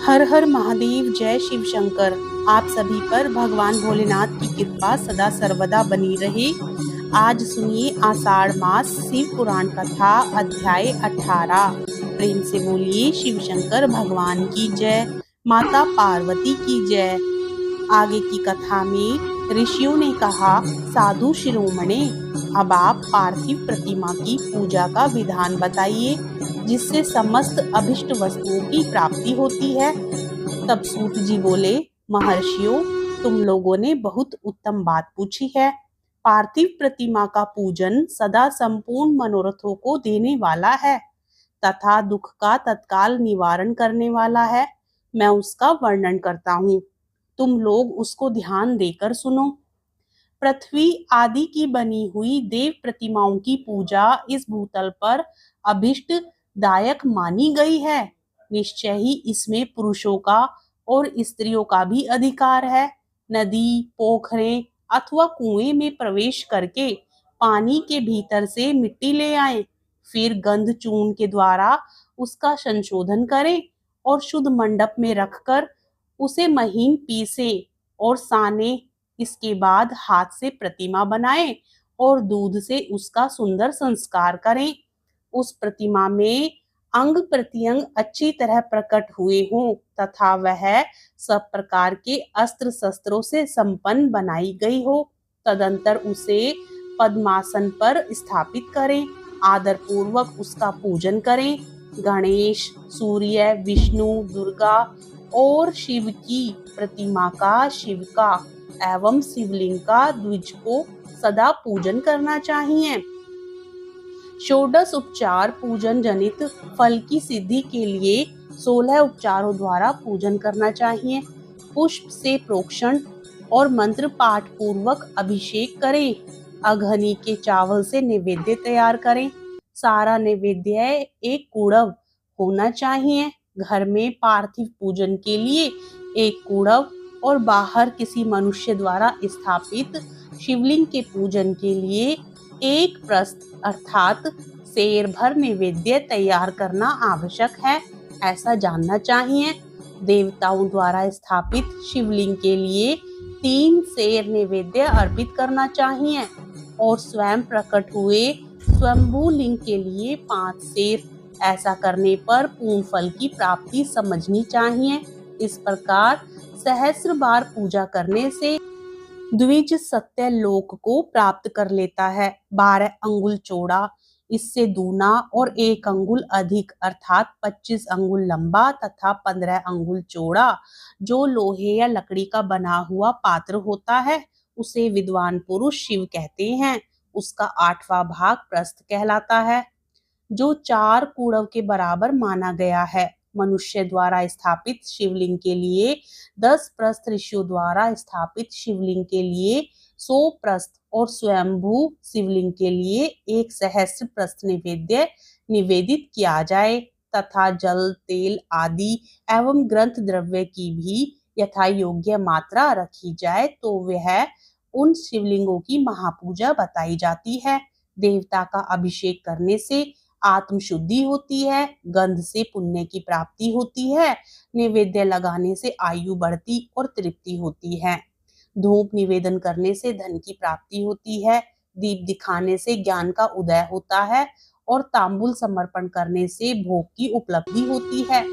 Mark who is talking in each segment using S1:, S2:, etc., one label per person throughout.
S1: हर हर महादेव, जय शिव शंकर। आप सभी पर भगवान भोलेनाथ की कृपा सदा सर्वदा बनी रहे। आज सुनिए आषाढ़ मास शिव पुराण कथा अध्याय 18। प्रेम से बोलिए शिव शंकर भगवान की जय, माता पार्वती की जय। आगे की कथा में ऋषियों ने कहा, साधु शिरोमणे, अब आप पार्थिव प्रतिमा की पूजा का विधान बताइए जिससे समस्त अभिष्ट वस्तुओं की प्राप्ति होती है। तब सूत जी बोले, महर्षियों, तुम लोगों ने बहुत उत्तम बात पूछी है। पार्थिव प्रतिमा का पूजन सदा संपूर्ण मनोरथों को देने वाला है तथा दुख का तत्काल निवारण करने वाला है। मैं उसका वर्णन करता हूँ, तुम लोग उसको ध्यान देकर सुनो। पृथ्वी आदि की बनी हुई देव प्रतिमाओं की पूजा इस भूतल पर अभिष्ट दायक मानी गई है। निश्चय ही इसमें पुरुषों का और स्त्रियों का भी अधिकार है। नदी, पोखरे अथवा कुएं में प्रवेश करके पानी के भीतर से मिट्टी ले आए, फिर गंध चूर्ण के द्वारा उसका संशोधन करें और शुद्ध मंडप में रखकर उसे महीन पीसे और साने। इसके बाद हाथ से प्रतिमा बनाएं और दूध से उसका सुंदर संस्कार करें। उस प्रतिमा में अंग प्रत्यंग अच्छी तरह प्रकट हुए हों तथा वह सब प्रकार के अस्त्र शस्त्रों से संपन्न बनाई गई हो। तदंतर उसे पद्मासन पर स्थापित करें, आदर पूर्वक उसका पूजन करें। गणेश, सूर्य, विष्णु, दुर्गा और शिव की प्रतिमा का, शिव का एवं शिवलिंग का द्विज को सदा पूजन करना चाहिए। षोडश उपचार पूजन जनित फल की सिद्धि के लिए 16 उपचारों द्वारा पूजन करना चाहिए। पुष्प से प्रोक्षण और मंत्र पाठ पूर्वक अभिषेक करें। अघनी के चावल से नैवेद्य तैयार करें। सारा नैवेद्य एक कुड़व होना चाहिए। घर में पार्थिव पूजन के लिए एक कुड़व और बाहर किसी मनुष्य द्वारा स्थापित शिवलिंग के पूजन के लिए एक प्रस्थ अर्थात सेर भर नैवेद्य तैयार करना आवश्यक है, ऐसा जानना चाहिए। देवताओं द्वारा स्थापित शिवलिंग के लिए 3 सेर नैवेद्य अर्पित करना चाहिए और स्वयं प्रकट हुए स्वयंभू लिंग के लिए 5 सेर। ऐसा करने पर पूर्ण फल की प्राप्ति समझनी चाहिए। इस प्रकार सहस्र बार पूजा करने से द्विज सत्य लोक को प्राप्त कर लेता है। 12 अंगुल चौड़ा, इससे दूना और 1 अंगुल अधिक अर्थात 25 अंगुल लंबा तथा 15 अंगुल चौड़ा जो लोहे या लकड़ी का बना हुआ पात्र होता है उसे विद्वान पुरुष शिव कहते हैं। उसका 8वां भाग प्रस्थ कहलाता है जो 4 कुड़व के बराबर माना गया है। मनुष्य द्वारा स्थापित शिवलिंग के लिए 10 प्रस्थ, ऋषियों द्वारा स्थापित शिवलिंग के लिए 100 प्रस्थ और स्वयंभू शिवलिंग के लिए 1 सहस्र प्रस्थ नैवेद्य निवेदित किया जाए तथा जल, तेल आदि एवं ग्रंथ द्रव्य की भी यथा योग्य मात्रा रखी जाए तो वह उन शिवलिंगों की महापूजा बताई जाती है। देवता का अभिषेक करने से आत्म शुद्धि होती है, गंध से पुण्य की प्राप्ति होती है, नैवेद्य लगाने से आयु बढ़ती और तृप्ति होती है, धूप निवेदन करने से धन की प्राप्ति होती है, दीप दिखाने से ज्ञान का उदय होता है और तांबुल समर्पण करने से भोग की उपलब्धि होती है।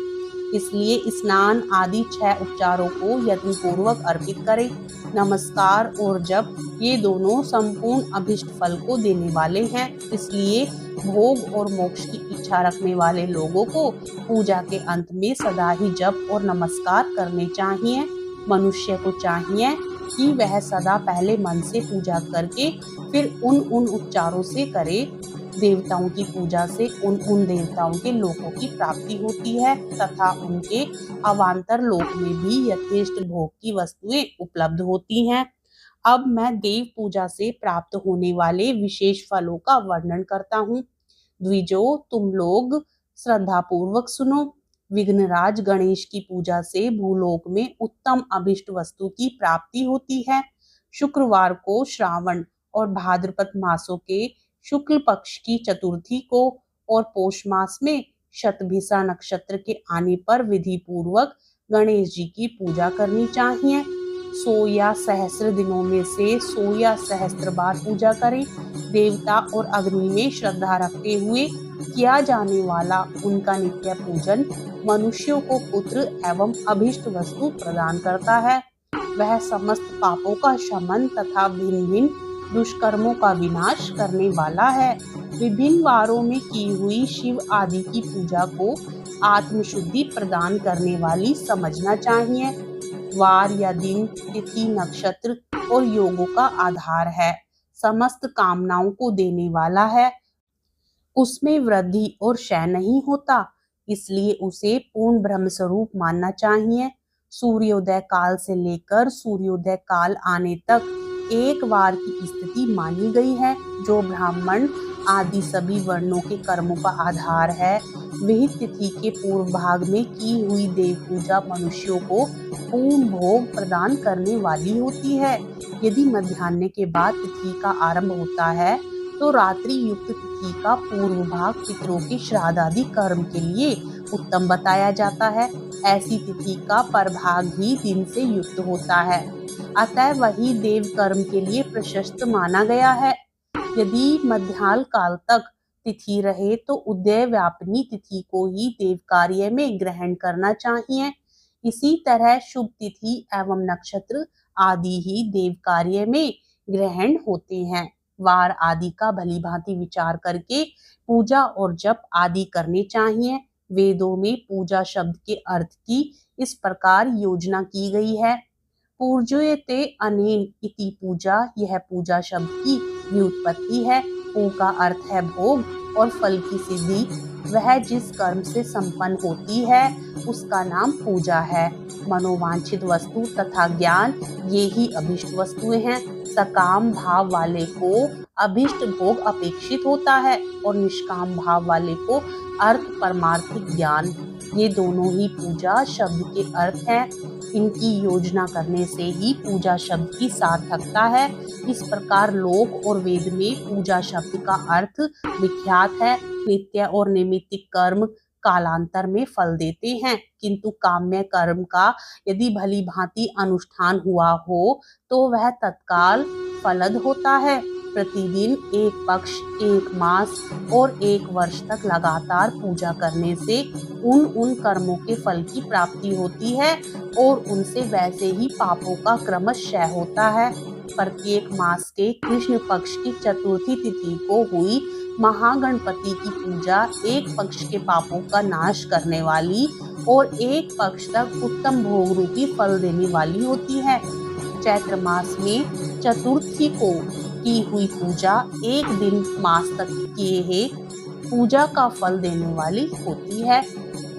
S1: इसलिए स्नान आदि 6 उपचारों को यत्न पूर्वक अर्पित करें। नमस्कार और जप ये दोनों संपूर्ण अभिष्ट फल को देने वाले हैं, इसलिए भोग और मोक्ष की इच्छा रखने वाले लोगों को पूजा के अंत में सदा ही जप और नमस्कार करने चाहिए। मनुष्य को चाहिए कि वह सदा पहले मन से पूजा करके फिर उन उपचारों से करे। देवताओं की पूजा से उन देवताओं के लोकों की प्राप्ति होती है तथा उनके अवान्तर लोक में भी यथेष्ट भोग की वस्तुएं उपलब्ध होती हैं। अब मैं देव पूजा से प्राप्त होने वाले विशेष फलों का वर्णन करता हूँ। द्विजो, तुम लोग श्रद्धा पूर्वक सुनो। विघ्नराज गणेश की पूजा से भूलोक में उत्तम अभिष्ट वस्तु की प्राप्ति होती है। शुक्रवार को श्रावण और भाद्रपद मासों के शुक्ल पक्ष की चतुर्थी को और पौष मास में शतभिषा नक्षत्र के आने पर विधि पूर्वक गणेश जी की पूजा करनी चाहिए। 100 या सहस्त्र दिनों में से 100 या सहस्त्र बार पूजा करें। देवता और अग्नि में श्रद्धा रखते हुए किया जाने वाला उनका नित्य पूजन मनुष्यों को पुत्र एवं अभिष्ट वस्तु प्रदान करता है। वह समस्त पापों का शमन तथा भिन्न भिन्न दुष्कर्मों का विनाश करने वाला है। विभिन्न वारों में की हुई शिव आदि की पूजा को आत्मशुद्धि प्रदान करने वाली समझना चाहिए। वार या दिन, तिथि, नक्षत्र और योगों का आधार है, समस्त कामनाओं को देने वाला है, उसमें वृद्धि और क्षय नहीं होता, इसलिए उसे पूर्ण ब्रह्म स्वरूप मानना चाहिए। सूर्योदय काल से लेकर सूर्योदय काल आने तक एक वार की स्थिति मानी गई है, जो ब्राह्मण आदि सभी वर्णों के कर्मों का आधार है। वही तिथि के पूर्व भाग में की हुई देव पूजा मनुष्यों को पूर्ण भोग प्रदान करने वाली होती है। यदि मध्याह्न के बाद तिथि का आरंभ होता है तो रात्रि युक्त तिथि का पूर्व भाग पितरों के श्राद्ध आदि कर्म के लिए उत्तम बताया जाता है। ऐसी तिथि का परभाग ही दिन से युक्त होता है, अतः वही देव कर्म के लिए प्रशस्त माना गया है। यदि मध्याह्न काल तक तिथि रहे तो उदय व्यापिनी तिथि को ही देव कार्य में ग्रहण करना चाहिए। इसी तरह शुभ तिथि एवं नक्षत्र आदि ही देव कार्य में ग्रहण होते हैं। वार आदि का भली भांति विचार करके पूजा और जप आदि करने चाहिए। वेदों में पूजा शब्द के अर्थ की इस प्रकार योजना की गई है। पूज्यते अनेन इति पूजा, यह पूजा शब्द की व्युत्पत्ति है। पू का अर्थ है भोग और फल की सिद्धि। वह जिस कर्म से संपन्न होती है उसका नाम पूजा है। मनोवांछित वस्तु तथा ज्ञान ये ही अभिष्ट वस्तुएं हैं। सकाम भाव वाले को अभिष्ट भोग अपेक्षित होता है और निष्काम भाव वाले को अर्थ परमार्थिक ज्ञान। ये दोनों ही पूजा शब्द के अर्थ हैं। इनकी योजना करने से ही पूजा शब्द की सार्थकता है। इस प्रकार लोक और वेद में पूजा शब्द का अर्थ विख्यात है। नित्य और नैमित्तिक कर्म कालांतर में फल देते हैं, किंतु काम्य कर्म का यदि भली भांति अनुष्ठान हुआ हो तो वह तत्काल फलद होता है। प्रतिदिन एक पक्ष, एक मास और एक वर्ष तक लगातार पूजा करने से उन कर्मों के फल की प्राप्ति होती है और उनसे वैसे ही पापों का क्रमशः क्षय होता है। प्रत्येक मास के कृष्ण पक्ष की चतुर्थी तिथि को हुई महागणपति की पूजा एक पक्ष के पापों का नाश करने वाली और एक पक्ष तक उत्तम भोग रूपी फल देने वाली होती है। चैत्र मास में चतुर्थी को की हुई पूजा एक दिन मास तक किए है पूजा का फल देने वाली होती है।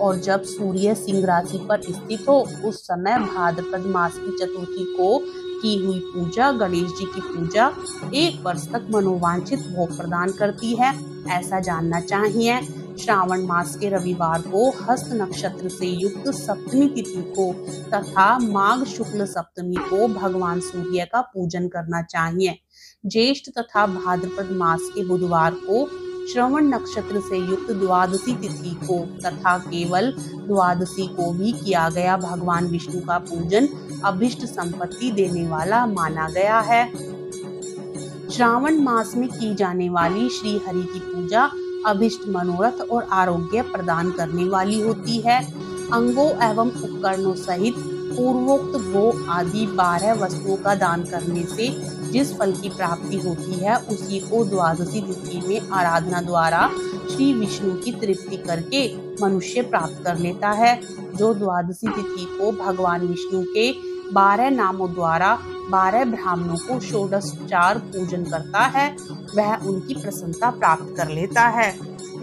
S1: और जब सूर्य सिंह राशि पर स्थित हो उस समय भाद्रपद मास की चतुर्थी को की हुई पूजा गणेश जी की पूजा एक वर्ष तक मनोवांछित भोग प्रदान करती है, ऐसा जानना चाहिए। श्रावण मास के रविवार को हस्त नक्षत्र से युक्त सप्तमी तिथि को तथा माघ शुक्ल सप्तमी को भगवान सूर्य का पूजन करना चाहिए। ज्येष्ठ तथा भाद्रपद मास के बुधवार को श्रवण नक्षत्र से युक्त द्वादशी तिथि को तथा केवल द्वादशी को भी किया गया भगवान विष्णु का पूजन अभिष्ट संपत्ति देने वाला माना गया है। श्रावण मास में की जाने वाली श्री हरि की पूजा अभिष्ट मनोरथ और आरोग्य प्रदान करने वाली होती है। अंगों एवं उपकरणों सहित पूर्वोक्त गो आदि 12 वस्तुओं का दान करने से जिस फल की प्राप्ति होती है उसी को द्वादशी तिथि में आराधना द्वारा श्री विष्णु की तृप्ति करके मनुष्य प्राप्त कर लेता है। जो द्वादशी तिथि को भगवान विष्णु के 12 नामों द्वारा 12 ब्राह्मणों को षोडशोपचार पूजन करता है वह उनकी प्रसन्नता प्राप्त कर लेता है।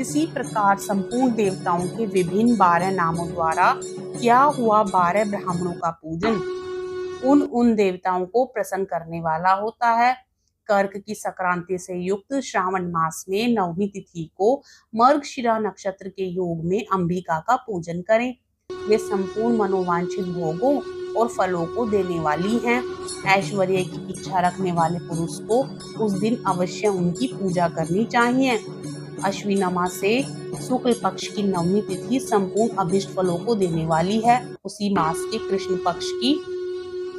S1: इसी प्रकार संपूर्ण देवताओं के विभिन्न 12 नामों द्वारा किया हुआ 12 ब्राह्मणों का पूजन उन देवताओं को प्रसन्न करने वाला होता है। कर्क की संक्रांति से युक्त श्रावण मास में नवमी तिथि को मर्गशिरा नक्षत्र के योग में अंबिका का पूजन करें। वे संपूर्ण मनोवांछित भोगों और फलों को देने वाली हैं। ऐश्वर्य की इच्छा रखने वाले पुरुष को उस दिन अवश्य उनकी पूजा करनी चाहिए। अश्विन मास से शुक्ल पक्ष की नवमी तिथि संपूर्ण अभिष्ट फलों को देने वाली है। उसी मास के कृष्ण पक्ष की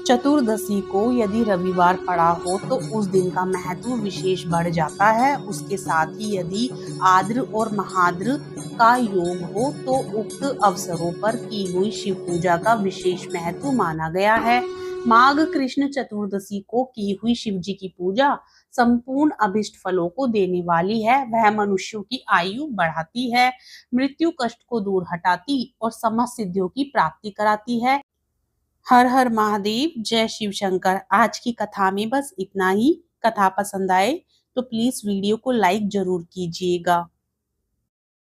S1: चतुर्दशी को यदि रविवार पड़ा हो तो उस दिन का महत्व विशेष बढ़ जाता है। उसके साथ ही यदि आद्र और महाद्र का योग हो तो उक्त अवसरों पर की हुई शिव पूजा का विशेष महत्व माना गया है। माघ कृष्ण चतुर्दशी को की हुई शिव जी की पूजा संपूर्ण अभिष्ट फलों को देने वाली है। वह मनुष्यों की आयु बढ़ाती है, मृत्यु कष्ट को दूर हटाती और समस्त सिद्धियों की प्राप्ति कराती है। हर हर महादेव, जय शिव शंकर। आज की कथा में बस इतना ही। कथा पसंद आए तो प्लीज वीडियो को लाइक जरूर कीजिएगा।